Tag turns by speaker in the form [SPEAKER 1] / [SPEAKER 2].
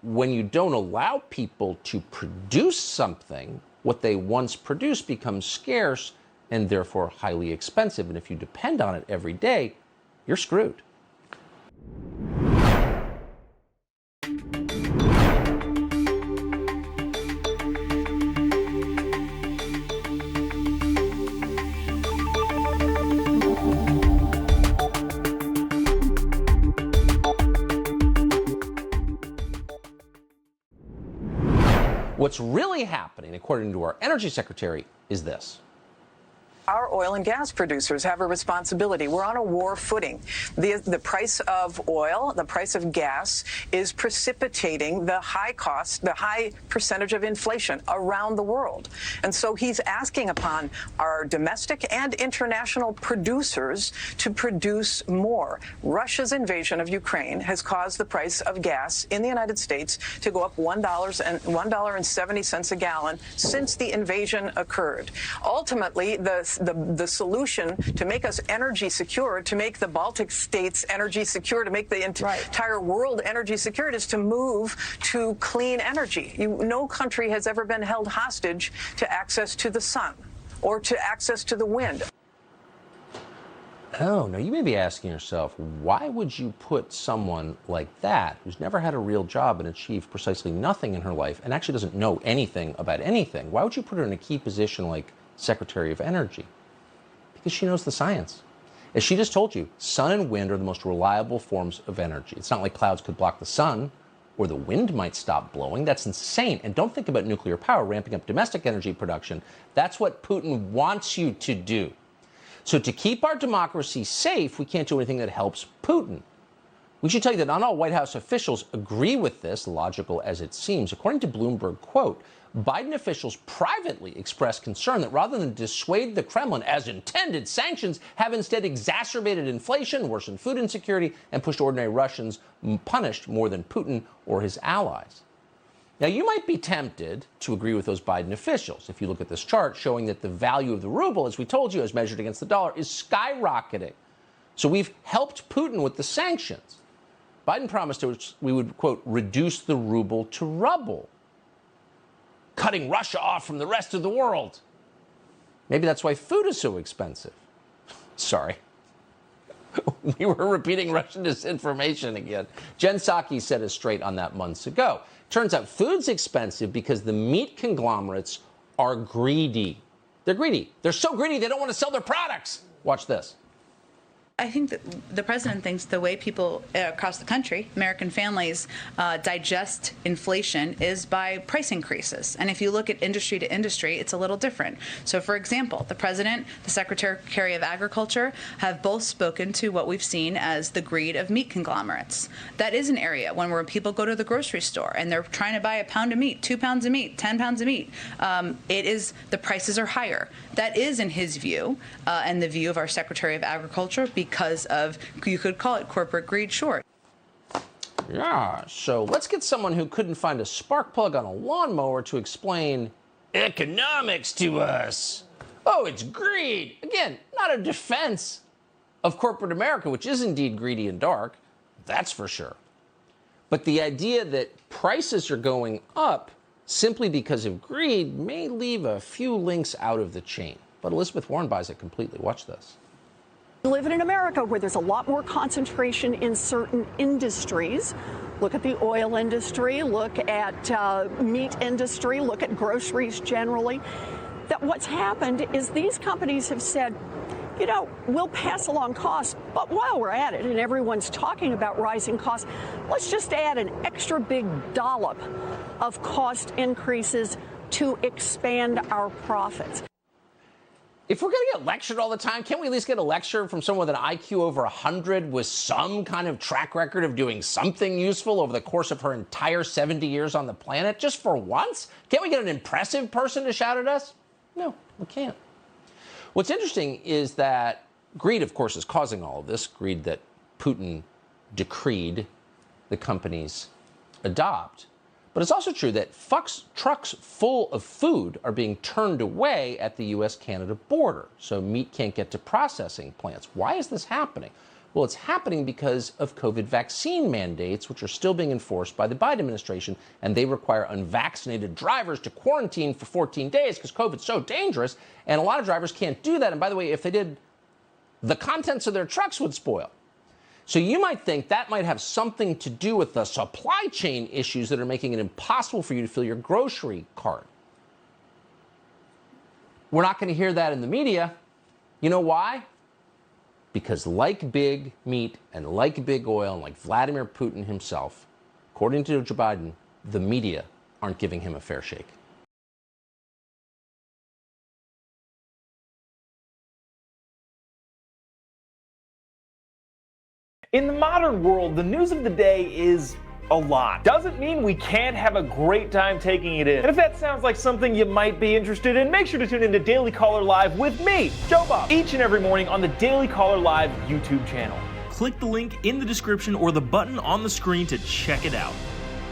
[SPEAKER 1] when you don't allow people to produce something, what they once produced becomes scarce and therefore highly expensive. And if you depend on it every day, you're screwed. What's really happening, according to our energy secretary, is this.
[SPEAKER 2] Our oil and gas producers have a responsibility. We're on a war footing. The price of oil, the price of gas is precipitating the high cost, the high percentage of inflation around the world. And so he's asking upon our domestic and international producers to produce more. Russia's invasion of Ukraine has caused the price of gas in the United States to go up $1.70 a gallon since the invasion occurred. Ultimately, the solution to make us energy secure, to make the Baltic states energy secure, to make the entire world energy secure, is to move to clean energy. No country has ever been held hostage to access to the sun or to access to the wind.
[SPEAKER 1] Oh, now you may be asking yourself, why would you put someone like that, who's never had a real job and achieved precisely nothing in her life and actually doesn't know anything about anything, why would you put her in a key position like Secretary of Energy? Because she knows the science. As she just told you, sun and wind are the most reliable forms of energy. It's not like clouds could block the sun or the wind might stop blowing. That's insane. And don't think about nuclear power ramping up domestic energy production. That's what Putin wants you to do. So to keep our democracy safe, we can't do anything that helps Putin. We should tell you that not all White House officials agree with this, logical as it seems. According to Bloomberg, quote, Biden officials privately expressed concern that rather than dissuade the Kremlin as intended, sanctions have instead exacerbated inflation, worsened food insecurity, and pushed ordinary Russians punished more than Putin or his allies. Now, you might be tempted to agree with those Biden officials if you look at this chart showing that the value of the ruble, as we told you, as measured against the dollar, is skyrocketing. So we've helped Putin with the sanctions. Biden promised we would, quote, reduce the ruble to rubble, cutting Russia off from the rest of the world. Maybe that's why food is so expensive. Sorry. We were repeating Russian disinformation again. Jen Psaki set us straight on that months ago. Turns out food's expensive because the meat conglomerates are greedy. They're greedy. They're so greedy they don't want to sell their products. Watch this.
[SPEAKER 3] I think that the president thinks the way people across the country, American families, digest inflation is by price increases. And if you look at industry to industry, it's a little different. So, for example, the president, the Secretary of Agriculture have both spoken to what we've seen as the greed of meat conglomerates. That is an area where people go to the grocery store and they're trying to buy a pound of meat, 2 pounds of meat, 10 pounds of meat. The prices are higher. That is, in his view, and the view of our Secretary of Agriculture, because of, you could call it corporate greed, sure.
[SPEAKER 1] Yeah, so let's get someone who couldn't find a spark plug on a lawnmower to explain economics to us. Oh, it's greed. Again, not a defense of corporate America, which is indeed greedy and dark, that's for sure. But the idea that prices are going up simply because of greed may leave a few links out of the chain. But Elizabeth Warren buys it completely. Watch this.
[SPEAKER 4] We live in America where there's a lot more concentration in certain industries. Look at the oil industry, look at meat industry, look at groceries generally. That what's happened is these companies have said, you know, we'll pass along costs, but while we're at it and everyone's talking about rising costs, let's just add an extra big dollop of cost increases to expand our profits.
[SPEAKER 1] If we're going to get lectured all the time, can't we at least get a lecture from someone with an IQ over 100 with some kind of track record of doing something useful over the course of her entire 70 years on the planet, just for once? Can't we get an impressive person to shout at us? No, we can't. What's interesting is that greed, of course, is causing all of this, greed that Putin decreed the companies adopt. But it's also true that trucks full of food are being turned away at the U.S.-Canada border, so meat can't get to processing plants. Why is this happening? Well, it's happening because of COVID vaccine mandates, which are still being enforced by the Biden administration, and they require unvaccinated drivers to quarantine for 14 days because COVID's so dangerous, and a lot of drivers can't do that. And by the way, if they did, the contents of their trucks would spoil. So you might think that might have something to do with the supply chain issues that are making it impossible for you to fill your grocery cart. We're not going to hear that in the media. You know why? Because like big meat and like big oil and like Vladimir Putin himself, according to Joe Biden, the media aren't giving him a fair shake.
[SPEAKER 5] In the modern world, the news of the day is a lot. Doesn't mean we can't have a great time taking it in. And if that sounds like something you might be interested in, make sure to tune into Daily Caller Live with me, JoBob, each and every morning on the Daily Caller Live YouTube channel.
[SPEAKER 6] Click the link in the description or the button on the screen to check it out.